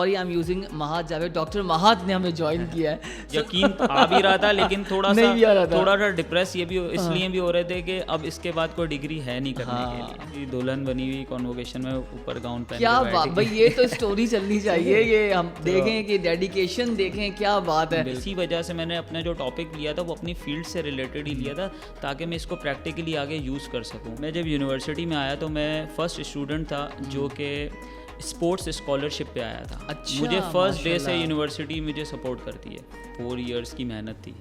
sorry, I'm using Mahat Javed. Doctor Mahat نے ہمیں join کیا ہے. یقین آ بھی رہا تھا لیکن تھوڑا سا ڈپریس یہ بھی اس لیے بھی ہو رہے تھے کہ اب اس کے بعد کوئی ڈگری ہے نہیں کرنے کے لیے. دلہن بنی ہوئی کانووکیشن میں اوپر گاؤن پہن. کیا بات بھائی, یہ تو اسٹوری چلنی چاہیے. یہ ہم دیکھیں کہ ڈیڈیکیشن دیکھیں, کیا بات ہے. اسی وجہ سے میں نے اپنا جو ٹاپک لیا تھا وہ اپنی فیلڈ سے ریلیٹڈ ہی لیا تھا تاکہ میں اس کو پریکٹیکلی آگے یوز کر سکوں. میں جب یونیورسٹی میں آیا تو میں فرسٹ اسٹوڈنٹ تھا جو کہ اسپورٹس اسکالرشپ پہ آیا تھا. مجھے فرسٹ ڈے سے یونیورسٹی مجھے سپورٹ کرتی ہے. 4 ایئرس کی محنت تھی.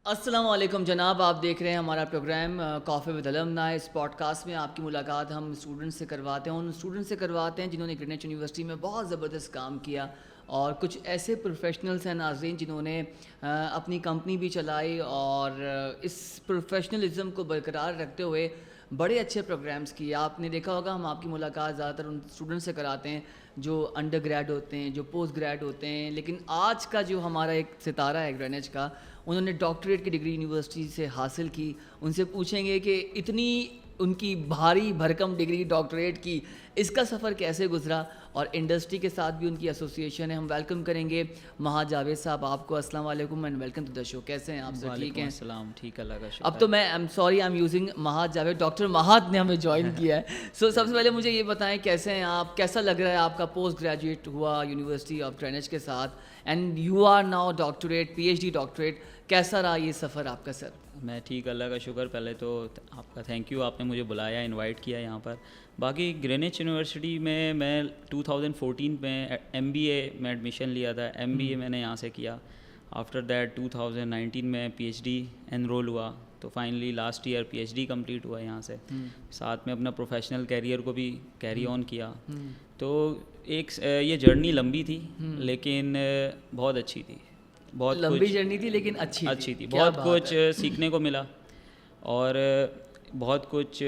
السلام علیکم جناب, آپ دیکھ رہے ہیں ہمارا پروگرام کافی ود الومنائی. اس پوڈ کاسٹ میں آپ کی ملاقات ہم اسٹوڈنٹ سے کرواتے ہیں, ان اسٹوڈنٹ سے کرواتے ہیں جنہوں نے گرینوچ یونیورسٹی میں بہت زبردست کام کیا, اور کچھ ایسے پروفیشنلس ہیں ناظرین جنہوں نے اپنی کمپنی بھی چلائی اور اس پروفیشنلزم کو برقرار رکھتے ہوئے بڑے اچھے پروگرامز کیے. آپ نے دیکھا ہوگا ہم آپ کی ملاقات زیادہ تر ان اسٹوڈنٹ سے کراتے ہیں جو انڈر گریڈ ہوتے ہیں, جو پوسٹ گریڈ ہوتے ہیں, لیکن آج کا جو ہمارا ایک ستارہ ہے گرینوچ کا, انہوں نے ڈاکٹریٹ کی ڈگری یونیورسٹی سے حاصل کی. ان سے پوچھیں گے کہ اتنی ان کی بھاری بھرکم ڈگری ڈاکٹریٹ کی, اس کا سفر کیسے گزرا, اور انڈسٹری کے ساتھ بھی ان کی ایسوسیشن ہے. ہم ویلکم کریں گے مہات جاوید صاحب آپ کو. السلام علیکم اینڈ ویلکم ٹو دا شو. کیسے ہیں آپ سر؟ ٹھیک ہیں؟ السلام, ٹھیک ہے, اللہ کا شکر. اب تو میں sorry, I'm using Mahat Javed. Doctor Mahat نے ہمیں جوائن کیا ہے. سب سے پہلے مجھے یہ بتائیں کیسے ہیں آپ, کیسا لگ رہا ہے آپ کا پوسٹ گریجویٹ ہوا یونیورسٹی آف گرینوچ کے ساتھ, and you are now doctorate, PhD doctorate. کیسا رہا یہ سفر آپ کا سر؟ میں ٹھیک, اللہ کا شکر. پہلے تو آپ کا تھینک یو, آپ نے مجھے بلایا, انوائٹ کیا یہاں پر. باقی گرینوچ یونیورسٹی میں 2014 میں MBA میں ایڈمیشن لیا تھا. MBA میں نے یہاں سے کیا. آفٹر دیٹ 2019 میں PhD انرول ہوا, تو finally last year PhD complete ہوا یہاں سے. ساتھ میں اپنا پروفیشنل کیریئر کو بھی کیری آن کیا. تو ایک یہ جرنی لمبی تھی لیکن بہت اچھی تھی. بہت لمبی جرنی تھی لیکن اچھی تھی. بہت کچھ سیکھنے کو ملا اور بہت کچھ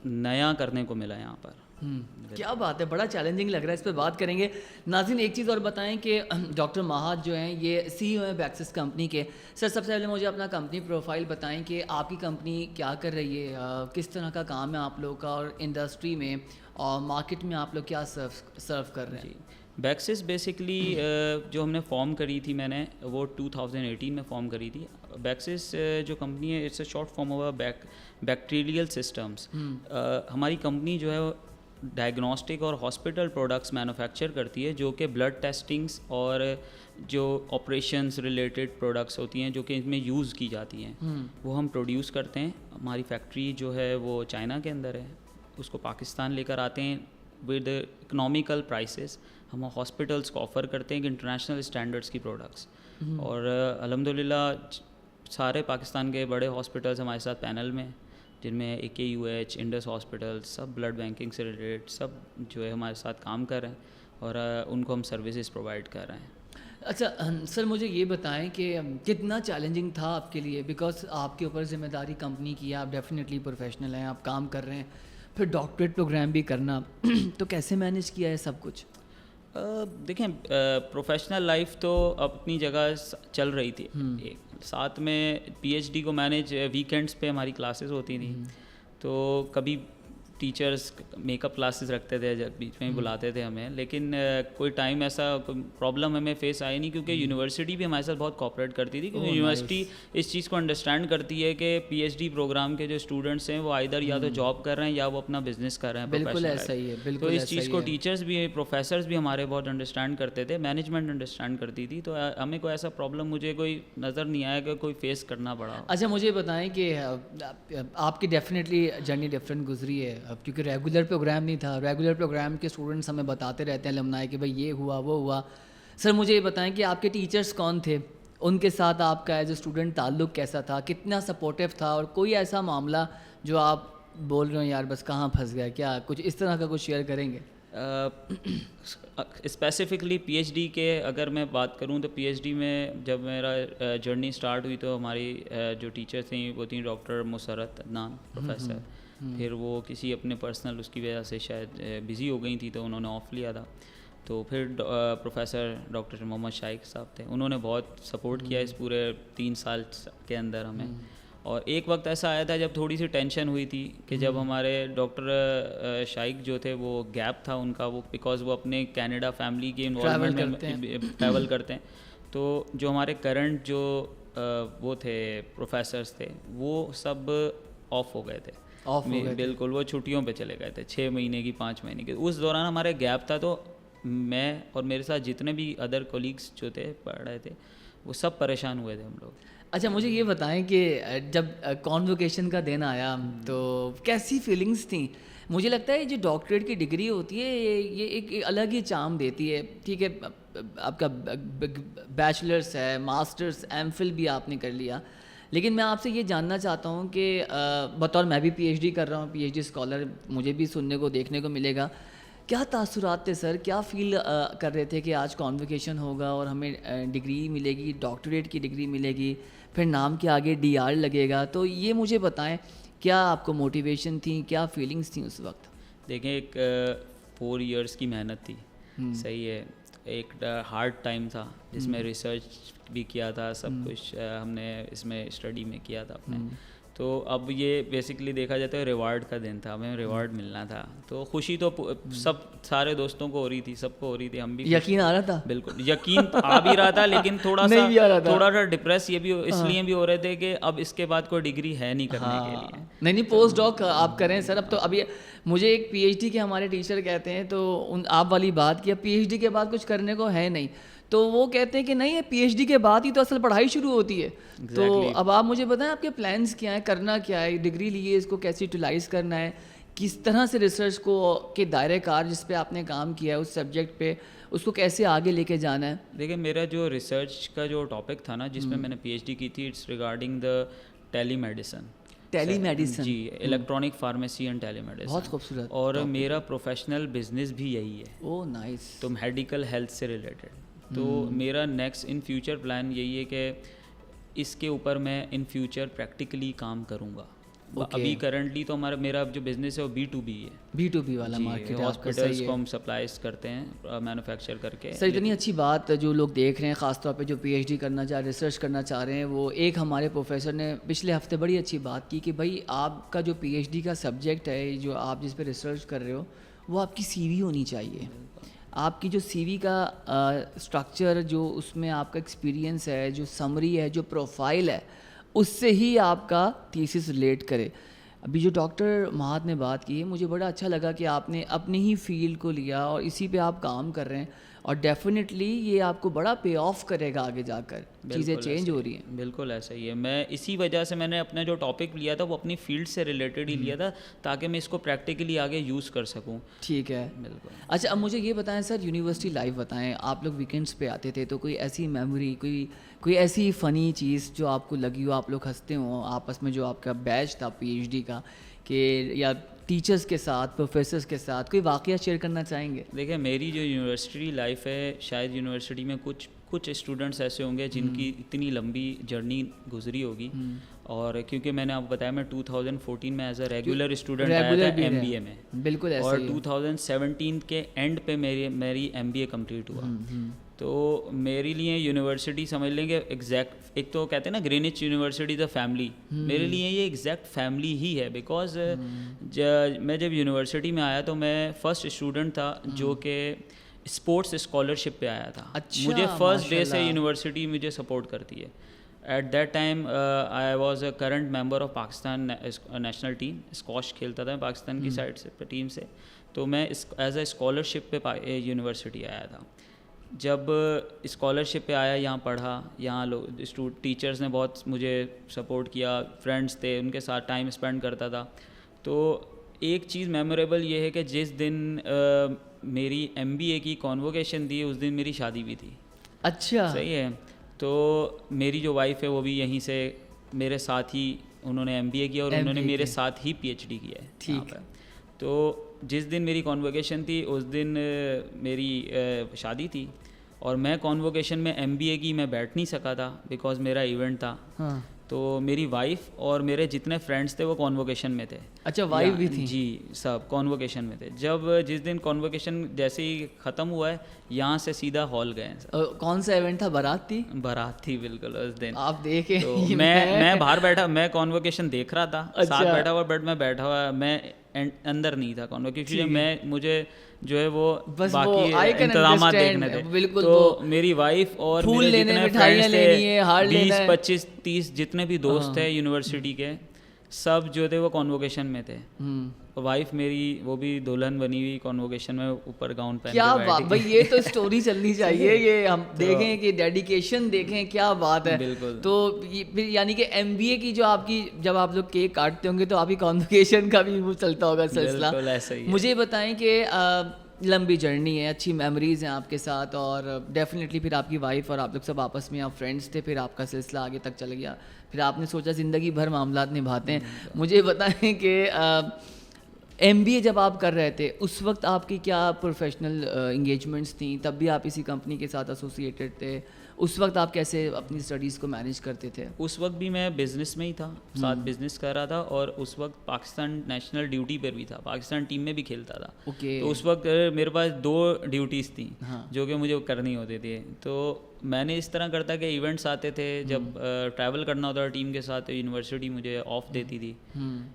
نیا کرنے کو ملا یہاں پر. کیا بات ہے, بڑا چیلنجنگ لگ رہا ہے, اس پہ بات کریں گے. ناظرین ایک چیز اور بتائیں کہ ڈاکٹر مہات جو ہیں یہ CEO ہیں بیکسس کمپنی کے. سر سب سے پہلے مجھے اپنا کمپنی پروفائل بتائیں کہ آپ کی کمپنی کیا کر رہی ہے, کس طرح کا کام ہے آپ لوگوں کا, اور انڈسٹری میں اور مارکیٹ میں آپ لوگ کیا سرو کر رہے ہیں. بیکسس بیسکلی جو ہم نے فارم کری تھی, میں نے وہ 2018 میں فارم کری تھی. بیکسس جو کمپنی ہے it's a short form of bacterial systems. ہماری کمپنی جو ہے ڈائگنوسٹک اور ہاسپٹل پروڈکٹس مینوفیکچر کرتی ہے جو کہ بلڈ ٹیسٹنگس اور جو آپریشنس ریلیٹڈ پروڈکٹس ہوتی ہیں جو کہ اس میں یوز کی جاتی ہیں وہ ہم پروڈیوس کرتے ہیں. ہماری فیکٹری جو ہے وہ چائنا کے اندر ہے, اس کو پاکستان لے کر آتے ہیں ود اکنامیکل پرائسز. ہم ہاسپٹلس کو آفر کرتے ہیں کہ انٹرنیشنل اسٹینڈرڈس کی پروڈکٹس, اور الحمدللہ سارے پاکستان کے بڑے ہاسپٹلس ہمارے ساتھ پینل میں, جن میں AKUH, انڈس ہاسپٹل, سب بلڈ بینکنگ سے ریلیٹڈ سب جو ہے ہمارے ساتھ کام کر رہے ہیں اور ان کو ہم سروسز پرووائڈ کر رہے ہیں. اچھا سر, مجھے یہ بتائیں کہ کتنا چیلنجنگ تھا آپ کے لیے, بیکاز آپ کے اوپر ذمہ داری کمپنی کی ہے, آپ ڈیفینیٹلی پروفیشنل ہیں, آپ کام کر رہے ہیں, پھر ڈاکٹریٹ پروگرام بھی کرنا, تو کیسے مینیج کیا ہے سب کچھ؟ دیکھیں پروفیشنل لائف تو اپنی جگہ چل رہی تھی, ساتھ میں PhD کو مینیج ویکینڈس پہ ہماری کلاسز ہوتی تھیں, تو کبھی ٹیچرس میک اپ کلاسز رکھتے تھے, جب بیچ میں بلاتے تھے ہمیں, لیکن کوئی ٹائم ایسا پرابلم ہمیں فیس آئی نہیں کیونکہ یونیورسٹی بھی ہمارے ساتھ بہت کوآپریٹ کرتی تھی. کیونکہ یونیورسٹی اس چیز کو انڈرسٹینڈ کرتی ہے کہ PhD پروگرام کے جو اسٹوڈنٹس ہیں وہ آئدر یا تو جاب کر رہے ہیں یا وہ اپنا بزنس کر رہے ہیں. بالکل ایسا ہی ہے, بالکل. تو اس چیز کو ٹیچرس بھی, پروفیسرز بھی ہمارے بہت انڈرسٹینڈ کرتے تھے, مینجمنٹ انڈرسٹینڈ کرتی تھی, تو ہمیں کوئی ایسا پرابلم مجھے کوئی نظر نہیں آیا کہ کوئی فیس کرنا پڑا. اچھا مجھے بتائیں کہ آپ کی ڈیفینیٹلی جرنی ڈفرینٹ گزری ہے, کیونکہ ریگولر پروگرام نہیں تھا. ریگولر پروگرام کے اسٹوڈنٹس ہمیں بتاتے رہتے ہیں الومنائی کہ بھائی یہ ہوا وہ ہوا. سر مجھے یہ بتائیں کہ آپ کے ٹیچرس کون تھے, ان کے ساتھ آپ کا ایز اے اسٹوڈنٹ تعلق کیسا تھا, کتنا سپورٹیو تھا, اور کوئی ایسا معاملہ جو آپ بول رہے ہو یار بس کہاں پھنس گیا, کیا کچھ اس طرح کا کچھ شیئر کریں گے؟ اسپیسیفکلی PhD کے اگر میں بات کروں تو PhD میں جب میرا جرنی اسٹارٹ ہوئی تو ہماری جو ٹیچر تھیں وہ تھیں ڈاکٹر مسرت عدنان پروفیسر. پھر وہ کسی اپنے پرسنل اس کی وجہ سے شاید بزی ہو گئی تھیں تو انہوں نے آف لیا تھا. تو پھر پروفیسر ڈاکٹر محمد شائق صاحب تھے, انہوں نے بہت سپورٹ کیا اس پورے 3 سال کے اندر ہمیں. اور ایک وقت ایسا آیا تھا جب تھوڑی سی ٹینشن ہوئی تھی کہ جب ہمارے ڈاکٹر شائق جو تھے وہ گیپ تھا ان کا، وہ بیکاز وہ اپنے کینیڈا فیملی کے انوالومنٹ میں ٹریول کرتے ہیں، تو جو ہمارے کرنٹ جو وہ تھے پروفیسرس تھے وہ سب آف ہو گئے تھے، بالکل وہ چھٹیوں پہ چلے گئے تھے 6 مہینے کی 5 مہینے کی. اس دوران ہمارے گیپ تھا، تو میں اور میرے ساتھ جتنے بھی ادر کولیگس جو تھے پڑھ رہے تھے وہ سب پریشان ہوئے تھے ہم لوگ. اچھا مجھے یہ بتائیں کہ جب کانووکیشن کا دن آیا تو کیسی فیلنگس تھیں؟ مجھے لگتا ہے جو ڈاکٹریٹ کی ڈگری ہوتی ہے یہ ایک الگ ہی چام دیتی ہے. ٹھیک ہے آپ کا بیچلرس ہے، ماسٹرس، ایم فل بھی آپ نے کر لیا، لیکن میں آپ سے یہ جاننا چاہتا ہوں کہ بطور میں بھی پی ایچ ڈی کر رہا ہوں، پی ایچ ڈی اسکالر، مجھے بھی سننے کو دیکھنے کو ملے گا. کیا تاثرات تھے سر؟ کیا فیل کر رہے تھے کہ آج کانووکیشن ہوگا اور ہمیں ڈگری ملے گی، ڈاکٹریٹ کی ڈگری ملے گی، پھر نام کے آگے ڈی آر لگے گا؟ تو یہ مجھے بتائیں کیا آپ کو موٹیویشن تھی، کیا فیلنگس تھیں اس وقت؟ دیکھیں ایک 4 ایئرس کی محنت تھی، صحیح ہے، ایک ہارڈ ٹائم تھا جس میں ریسرچ بھی کیا تھا، سب کچھ ہم نے اس میں اسٹڈی میں کیا تھا اپنے. تو اب یہ بیسکلی دیکھا جاتا ہے ریوارڈ کا دن تھا، ہمیں ریوارڈ ملنا تھا، تو خوشی تو سارے دوستوں کو ہو رہی تھی، سب کو ہو رہی تھی، ہم بھی یقین آ رہا تھا، بالکل یقین آ بھی رہا تھا، لیکن تھوڑا سا ڈپریس یہ بھی اس لیے بھی ہو رہے تھے کہ اب اس کے بعد کوئی ڈگری ہے نہیں کرنے کے لیے. نہیں پوسٹ ڈاک آپ کریں سر. اب تو ابھی مجھے ایک پی ایچ ڈی کے ہمارے ٹیچر کہتے ہیں، تو آپ والی بات کی اب پی ایچ ڈی کے بعد کچھ کرنے کو ہے نہیں، تو وہ کہتے ہیں کہ نہیں پی ایچ ڈی کے بعد ہی تو اصل پڑھائی شروع ہوتی ہے. تو اب آپ مجھے بتائیں آپ کے پلانس کیا ہیں، کرنا کیا ہے؟ ڈگری لیے اس کو کیسے یوٹیلائز کرنا ہے، کس طرح سے ریسرچ کو کے دائرۂ کار جس پہ آپ نے کام کیا ہے اس سبجیکٹ پہ اس کو کیسے آگے لے کے جانا ہے؟ دیکھیں میرا جو ریسرچ کا جو ٹاپک تھا نا جس میں نے پی ایچ ڈی کی تھی، it's regarding the telemedicine. جی، electronic pharmacy and telemedicine. بہت خوبصورت. اور میرا پروفیشنل بزنس بھی یہی ہے. Oh nice. تو میڈیکل ہیلتھ سے ریلیٹڈ. تو میرا نیکسٹ ان فیوچر پلان یہی ہے کہ اس کے اوپر میں ان فیوچر پریکٹیکلی کام کروں گا. ابھی کرنٹلی تو میرا جو بزنس ہے وہ B2B ہے، B2B والا مارکیٹ ہے. ہاسپٹلس کو ہم سپلائز کرتے ہیں مینوفیکچر کر کے. سر اتنی اچھی بات جو لوگ دیکھ رہے ہیں، خاص طور پہ جو پی ایچ ڈی کرنا چاہ رہے ہیں، ریسرچ کرنا چاہ رہے ہیں، وہ ایک ہمارے پروفیسر نے پچھلے ہفتے بڑی اچھی بات کی کہ بھائی آپ کا جو پی ایچ ڈی کا سبجیکٹ ہے، جو آپ جس پہ ریسرچ کر رہے ہو، وہ آپ کی سی وی ہونی چاہیے. آپ کی جو سی وی کا اسٹرکچر، جو اس میں آپ کا ایکسپیرینس ہے، جو سمری ہے، جو پروفائل ہے، اس سے ہی آپ کا تھیسس ریلیٹ کرے. ابھی جو ڈاکٹر مہات نے بات کی ہے، مجھے بڑا اچھا لگا کہ آپ نے اپنی ہی فیلڈ کو لیا اور اسی پہ آپ کام کر رہے ہیں، اور ڈیفینیٹلی یہ آپ کو بڑا پے آف کرے گا آگے جا کر. چیزیں چینج ہو رہی ہیں. بالکل ایسا ہی ہے. میں اسی وجہ سے میں نے اپنا جو ٹاپک لیا تھا وہ اپنی فیلڈ سے ریلیٹڈ ہی لیا تھا تاکہ میں اس کو پریکٹیکلی آگے یوز کر سکوں. ٹھیک ہے، بالکل. اچھا اب مجھے یہ بتائیں سر، یونیورسٹی لائف بتائیں. آپ لوگ ویکینڈس پہ آتے تھے، تو کوئی ایسی میموری، کوئی ایسی فنی چیز جو آپ کو لگی ہو، آپ لوگ ہنستے ہوں آپس میں، جو آپ کا بیچ تھا پی ایچ ڈی کا، کہ یا ٹیچرس کے ساتھ، پروفیسرس کے ساتھ کوئی واقعہ شیئر کرنا چاہیں گے؟ دیکھیں میری جو یونیورسٹی لائف ہے، شاید یونیورسٹی میں کچھ اسٹوڈنٹس ایسے ہوں گے جن کی اتنی لمبی جرنی گزری ہوگی. اور کیونکہ میں نے آپ بتایا میں 2014 میں ایز اے ریگولر اسٹوڈنٹ آیا تھا ایم بی اے میں. بالکل ایسا. اور 2017 کے اینڈ پہ میری ایم بی اے کمپلیٹ ہوا. تو میرے لیے یونیورسٹی سمجھ لیں کہ ایگزیکٹ، ایک تو کہتے ہیں نا گرینچ یونیورسٹی دا فیملی، میرے لیے یہ ایگزیکٹ فیملی ہی ہے. بیکاز میں جب یونیورسٹی میں آیا تو میں فرسٹ اسٹوڈنٹ تھا جو کہ اسپورٹس اسکالرشپ پہ آیا تھا. مجھے فرسٹ ڈے سے یونیورسٹی مجھے سپورٹ کرتی ہے. At that time I was a current member of Pakistan national team. Squash کھیلتا تھا میں پاکستان کی سائڈ سے ٹیم سے. تو میں ایز اے اسکالرشپ پہ یونیورسٹی آیا تھا. جب اسکالرشپ پہ آیا، یہاں پڑھا، یہاں ٹیچرز نے بہت مجھے سپورٹ کیا، فرینڈس تھے ان کے ساتھ ٹائم اسپینڈ کرتا تھا. تو ایک چیز میموریبل یہ ہے کہ جس دن میری ایم بی اے کی کانووکیشن تھی اس دن میری شادی بھی تھی. اچھا، صحیح ہے. تو میری جو وائف ہے وہ بھی یہیں سے میرے ساتھ ہی انہوں نے ایم بی اے کیا اور انہوں نے میرے ساتھ ہی پی ایچ ڈی کیا ہے. ٹھیک ہے. تو جس دن میری کانووکیشن تھی اس دن میری شادی تھی، اور میں کانووکیشن میں ایم بی اے کی میں بیٹھ نہیں سکا تھا بیکاز میرا ایونٹ تھا. تو میری وائف اور میرے جتنے فرینڈس تھے وہ کانووکیشن میں تھے. اچھا وائف بھی تھی؟ جی سب کانووکیشن میں تھے. جب جس دن کانووکیشن جیسے ہی ختم ہوا ہے یہاں سے سیدھا ہال گئے ہیں. کون سا ایونٹ تھا؟ بارات تھی؟ بارات تھی بالکل اس دن. آپ دیکھیں تو میں باہر بیٹھا, میں کانووکیشن دیکھ رہا تھا, ساتھ بیٹھا ہوا, بٹ میں بیٹھا ہوا, میں اندر نہیں تھا کانووکیشن میں, مجھے جو ہے وہ باقی انتظامات دیکھنے تھے. تو میری وائف اور میرے جتنے فرینڈس تھے 20 25 30 جتنے بھی دوست تھے یونیورسٹی کے, سب جو تھے وہ کانووکیشن میں تھے. وائف میری وہ بھی دلہن بنی ہوئی کانووکیشن میں, اوپر گاؤن پہن کے. کیا بات بھائی, یہ تو اسٹوری چلنی چاہیے. یہ ہم دیکھیں کہ ڈیڈیکیشن دیکھیں, کیا بات ہے. بالکل. تو پھر یعنی کہ MBA کی جو آپ کی, جب آپ لوگ کیک کاٹتے ہوں گے تو آپ کی کانووکیشن کا بھی وہ چلتا ہوگا سلسلہ. بالکل ایسا ہی. مجھے بتائیں کہ لمبی جرنی ہے, اچھی میموریز ہیں آپ کے ساتھ, اور ڈیفینیٹلی پھر آپ کی وائف اور آپ لوگ سب آپس میں آپ فرینڈس تھے, پھر آپ کا سلسلہ آگے تک چل گیا, پھر آپ نے سوچا زندگی بھر معاملات نبھاتے ہیں. مجھے بتائیں کہ MBA جب آپ کر رہے تھے اس وقت آپ کی کیا پروفیشنل انگیجمنٹس تھیں؟ تب بھی آپ اسی کمپنی کے ساتھ ایسوسیٹیڈ تھے. اس وقت آپ کیسے اپنی اسٹڈیز کو مینیج کرتے تھے؟ اس وقت بھی میں بزنس میں ہی تھا, ساتھ بزنس کر رہا تھا, اور اس وقت پاکستان نیشنل ڈیوٹی پر بھی تھا, پاکستان ٹیم میں بھی کھیلتا تھا. تو اس وقت میرے پاس 2 ڈیوٹیز تھیں جو کہ مجھے کرنی ہوتی تھی. تو میں نے اس طرح کرتا کہ ایونٹس آتے تھے, جب ٹریول کرنا ہوتا ٹیم کے ساتھ, یونیورسٹی مجھے آف دیتی تھی.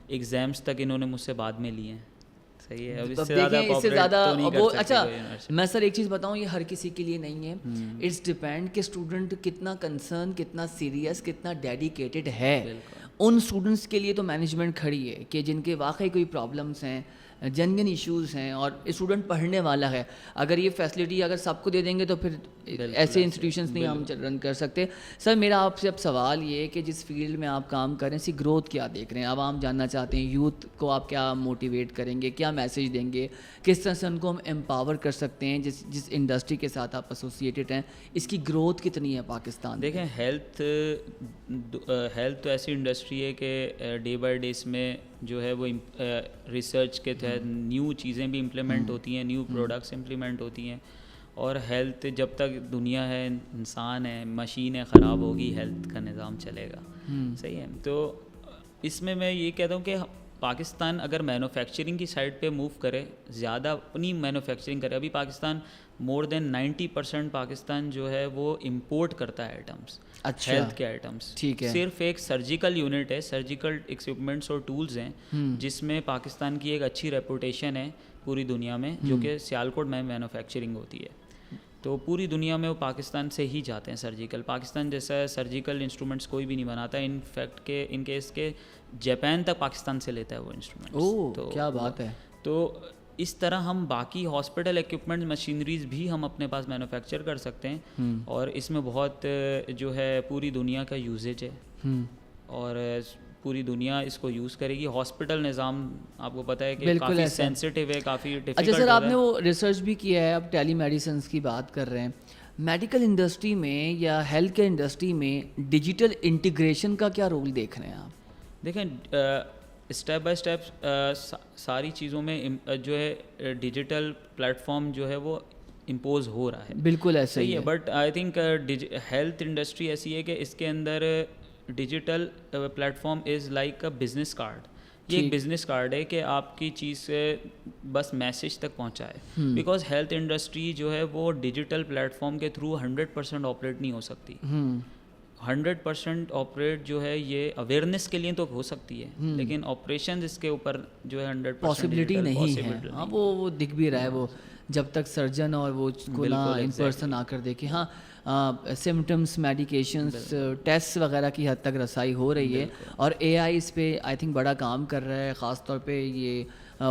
ایگزامس تک انہوں نے مجھ سے بعد میں لیے ہیں. صحیح ہے, اب اس سے زیادہ وہ. اچھا میں سر ایک چیز بتاؤں, یہ ہر کسی کے لیے نہیں ہے. اٹس ڈپینڈ کہ اسٹوڈنٹ کتنا کنسرن, کتنا سیریس, کتنا ڈیڈیکیٹڈ ہے. ان اسٹوڈنٹس کے لیے تو مینجمنٹ کھڑی ہے کہ جن کے واقعی کوئی پرابلمس ہیں, جنگن ایشوز ہیں, اور اسٹوڈنٹ پڑھنے والا ہے. اگر یہ فیسلٹی اگر سب کو دے دیں گے تو پھر ایسے انسٹیٹیوشنس نہیں ہم رن کر سکتے. سر میرا آپ سے اب سوال یہ ہے کہ جس فیلڈ میں آپ کام کر رہے ہیں, اسی گروتھ کیا دیکھ رہے ہیں, عوام جاننا چاہتے ہیں, یوتھ کو آپ کیا موٹیویٹ کریں گے, کیا میسیج دیں گے, کس طرح سے ان کو ہم امپاور کر سکتے ہیں, جس انڈسٹری کے ساتھ آپ ایسوسیٹیڈ ہیں, اس کی گروتھ کتنی ہے پاکستان؟ دیکھیں ہیلتھ تو ایسی انڈسٹری ہے کہ ڈے بائی ڈے اس میں جو ہے وہ ریسرچ کے تحت نیو چیزیں بھی امپلیمنٹ ہوتی ہیں, نیو پروڈکٹس امپلیمنٹ ہوتی ہیں. اور ہیلتھ جب تک دنیا ہے, انسان ہے, مشینیں خراب ہوگی, ہیلتھ کا نظام چلے گا. صحیح ہے. تو اس میں یہ کہتا ہوں کہ پاکستان اگر مینوفیکچرنگ کی سائڈ پہ موو کرے, زیادہ اپنی مینوفیکچرنگ کرے. ابھی پاکستان مور دین 90% پاکستان جو ہے وہ امپورٹ کرتا ہے آئٹمس, ہیلتھ کے آئٹمس. صرف ایک سرجیکل یونٹ ہے, سرجیکل ایکوپمنٹس اور ٹولز ہیں جس میں پاکستان کی ایک اچھی ریپوٹیشن ہے پوری دنیا میں, جو کہ سیالکوٹ میں مینوفیکچرنگ ہوتی ہے. تو پوری دنیا میں وہ پاکستان سے ہی جاتے ہیں سرجیکل. پاکستان جیسا سرجیکل انسٹرومنٹس کوئی بھی نہیں بناتا. انفیکٹ کہ ان کیس کے جاپان تک پاکستان سے لیتا ہے وہ انسٹرومنٹس. تو کیا بات ہے. تو اس طرح ہم باقی ہاسپٹل ایکوپمنٹ مشینریز بھی ہم اپنے پاس مینوفیکچر کر سکتے ہیں, اور اس میں بہت جو ہے پوری دنیا کا یوزیج ہے, اور پوری دنیا اس کو یوز کرے گی. ہاسپٹل نظام آپ کو پتہ ہے کہ کافی سینسٹیو ہے, کافی ڈیفیکلٹ ہے. اچھا سر, آپ نے وہ ریسرچ بھی کیا ہے, اب ٹیلی میڈیسنس کی بات کر رہے ہیں, میڈیکل انڈسٹری میں یا ہیلتھ کیئر انڈسٹری میں ڈیجیٹل انٹیگریشن کا کیا رول دیکھ رہے ہیں آپ؟ دیکھیں اسٹیپ بائی اسٹیپ ساری چیزوں میں جو ہے ڈیجیٹل پلیٹ فارم جو ہے وہ امپوز ہو رہا ہے. بالکل ایسا ہی ہے. But I think health industry ایسی ہے کہ اس کے اندر digital platform is like a business card. یہ ایک بزنس کارڈ ہے کہ آپ کی چیز سے بس میسیج تک پہنچائے. بیکاز ہیلتھ انڈسٹری جو ہے وہ ڈیجیٹل پلیٹ فارم کے تھرو 100% آپریٹ نہیں ہو سکتی. 100% آپریٹ جو ہے یہ اویئرنیس کے لیے تو ہو سکتی ہے, لیکن آپریشن اس کے اوپر جو ہے 100% پاسبلٹی نہیں ہے. ہاں وہ دکھ بھی رہا ہے, وہ جب تک سرجن اور وہ کو نہ ان پرسن آ کر دیکھیں. ہاں سمٹمس, میڈیکیشنس, ٹیسٹ وغیرہ کی حد تک رسائی ہو رہی ہے, اور AI اس پہ آئی تھنک بڑا کام کر رہا ہے, خاص طور پہ یہ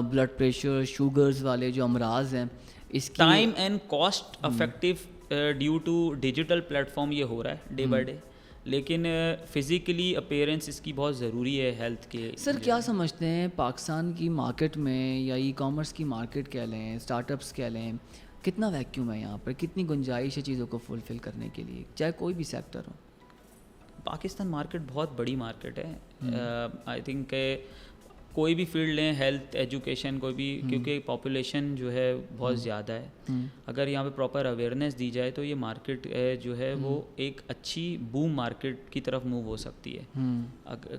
بلڈ پریشر, شوگرز والے جو امراض ہیں, اس کی time and cost effective due to digital platform یہ ہو رہا ہے ڈے بائی ڈے. لیکن فزیکلی اپیئرنس اس کی بہت ضروری ہے ہیلتھ کے. سر کیا سمجھتے ہیں پاکستان کی مارکیٹ میں, یا ای کامرس کی مارکیٹ کہہ لیں, اسٹارٹ اپس کہہ لیں, کتنا ویکیوم ہے یہاں پر, کتنی گنجائش ہے چیزوں کو فلفل کرنے کے لیے, چاہے کوئی بھی سیکٹر ہو؟ پاکستان مارکیٹ بہت بڑی مارکیٹ ہے. آئی تھنک کہ کوئی بھی فیلڈ لیں, ہیلتھ, ایجوکیشن, کوئی بھی, کیونکہ پاپولیشن جو ہے بہت زیادہ ہے. اگر یہاں پہ پراپر اویئرنیس دی جائے تو یہ مارکیٹ جو ہے وہ ایک اچھی بوم مارکیٹ کی طرف موو ہو سکتی ہے,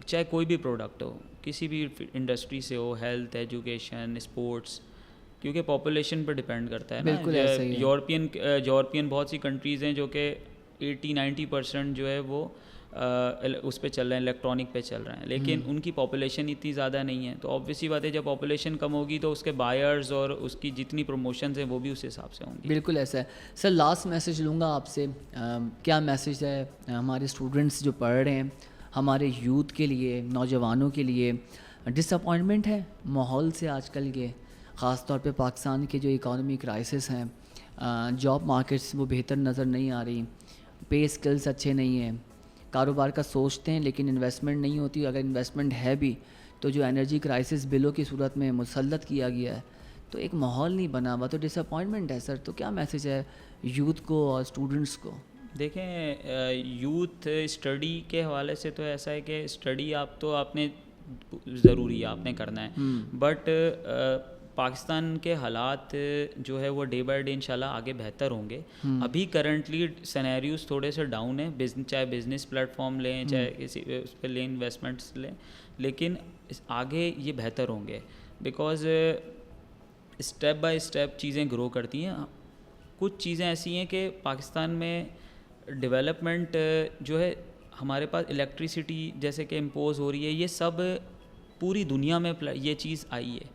چاہے کوئی بھی پروڈکٹ ہو, کسی بھی انڈسٹری سے ہو, ہیلتھ, ایجوکیشن, اسپورٹس, کیونکہ پاپولیشن پہ ڈپینڈ کرتا ہے نا. یورپین بہت سی کنٹریز ہیں جو کہ 80-90% جو ہے وہ اس پہ چل رہے ہیں, الیکٹرانک پہ چل رہے ہیں, لیکن ان کی پاپولیشن اتنی زیادہ نہیں ہے. تو آبویسلی بات ہے جب پاپولیشن کم ہوگی تو اس کے بائرز اور اس کی جتنی پروموشنز ہیں وہ بھی اس حساب سے ہوں گی. بالکل ایسا ہے. سر لاسٹ میسیج لوں گا آپ سے, کیا میسیج ہے ہمارے اسٹوڈنٹس جو پڑھ رہے ہیں, ہمارے یوتھ کے لیے, نوجوانوں کے لیے؟ ڈس اپوائنٹمنٹ ہے ماحول سے آج کل کے, خاص طور پہ پاکستان کے جو اکانومی کرائسس ہیں, جاب مارکیٹس وہ بہتر نظر نہیں آ رہی, پے اسکلس اچھے نہیں ہیں, کاروبار کا سوچتے ہیں لیکن انویسٹمنٹ نہیں ہوتی, اگر انویسٹمنٹ ہے بھی تو جو انرجی کرائسس بلوں کی صورت میں مسلط کیا گیا ہے, تو ایک ماحول نہیں بنا ہوا, تو ڈس اپوائنٹمنٹ ہے سر. تو کیا میسیج ہے یوتھ کو اور اسٹوڈنٹس کو؟ دیکھیں, یوتھ اسٹڈی کے حوالے سے تو ایسا ہے کہ اسٹڈی آپ نے ضروری ہے, آپ نے کرنا ہے, بٹ پاکستان کے حالات جو ہے وہ ڈے بائی ڈے انشاءاللہ آگے بہتر ہوں گے. ابھی کرنٹلی سینیریوز تھوڑے سے ڈاؤن ہیں, چاہے بزنس پلیٹ فارم لیں, چاہے کسی اس پہ لیں, انویسٹمنٹس لیں, لیکن آگے یہ بہتر ہوں گے, بیکاز اسٹیپ بائی اسٹیپ چیزیں گرو کرتی ہیں. کچھ چیزیں ایسی ہیں کہ پاکستان میں ڈیولپمنٹ جو ہے, ہمارے پاس الیکٹریسٹی جیسے کہ امپوز ہو رہی ہے, یہ سب پوری دنیا میں یہ چیز آئی ہے,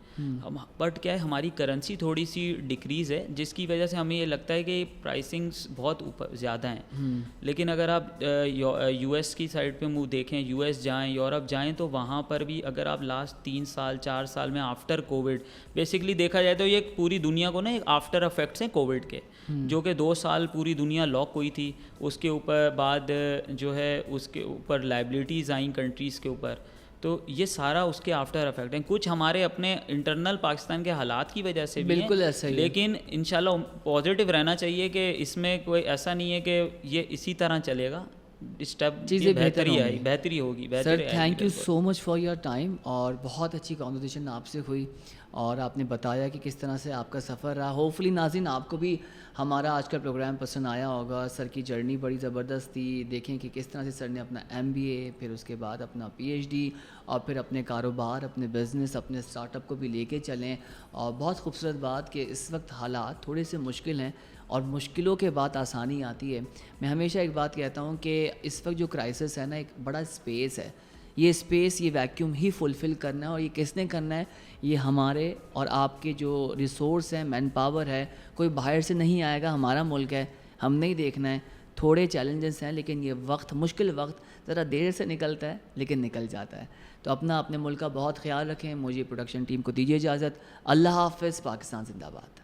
بٹ کیا ہے ہماری کرنسی تھوڑی سی ڈکریز ہے, جس کی وجہ سے ہمیں یہ لگتا ہے کہ پرائسنگس بہت اوپر زیادہ ہیں. لیکن اگر آپ یو ایس کی سائڈ پہ منہ دیکھیں, یو ایس جائیں, یورپ جائیں, تو وہاں پر بھی اگر آپ لاسٹ 3 سال 4 سال میں آفٹر کووڈ بیسکلی دیکھا جائے تو یہ پوری دنیا کو نا ایک آفٹر افیکٹس ہیں کووڈ کے, جو کہ 2 سال پوری دنیا لاک ہوئی تھی. اس کے اوپر بعد جو ہے اس کے اوپر لائبلٹیز آئیں کنٹریز کے اوپر, تو یہ سارا اس کے آفٹر افیکٹ ہیں. کچھ ہمارے اپنے انٹرنل پاکستان کے حالات کی وجہ سے بھی بالکل ایسا ہی, لیکن انشاءاللہ پازیٹیو رہنا چاہیے کہ اس میں کوئی ایسا نہیں ہے کہ یہ اسی طرح چلے گا, اسٹیپ چیزیں بہتری ہوگی. Sir thank you so much for your time, اور بہت اچھی کانورسیشن آپ سے ہوئی, اور آپ نے بتایا کہ کس طرح سے آپ کا سفر رہا. ہوپفلی ناظرین آپ کو بھی ہمارا آج کا پروگرام پسند آیا ہوگا. سر کی جرنی بڑی زبردست تھی, دیکھیں کہ کس طرح سے سر نے اپنا MBA, پھر اس کے بعد اپنا PhD, اور پھر اپنے کاروبار, اپنے بزنس, اپنے اسٹارٹ اپ کو بھی لے کے چلیں. اور بہت خوبصورت بات کہ اس وقت حالات تھوڑے سے مشکل ہیں, اور مشکلوں کے بعد آسانی آتی ہے. میں ہمیشہ ایک بات کہتا ہوں کہ اس وقت جو کرائسس ہے نا, ایک بڑا اسپیس ہے, یہ اسپیس, یہ ویکیوم ہی فلفل کرنا ہے, اور یہ کس نے کرنا ہے, یہ ہمارے اور آپ کے جو ریسورس ہیں, مین پاور ہے, کوئی باہر سے نہیں آئے گا, ہمارا ملک ہے, ہم نہیں دیکھنا ہے. تھوڑے چیلنجز ہیں لیکن یہ وقت, مشکل وقت ذرا دیر سے نکلتا ہے لیکن نکل جاتا ہے. تو اپنے ملک کا بہت خیال رکھیں. مجھے پروڈکشن ٹیم کو دیجیے اجازت. اللہ حافظ. پاکستان زندہ باد.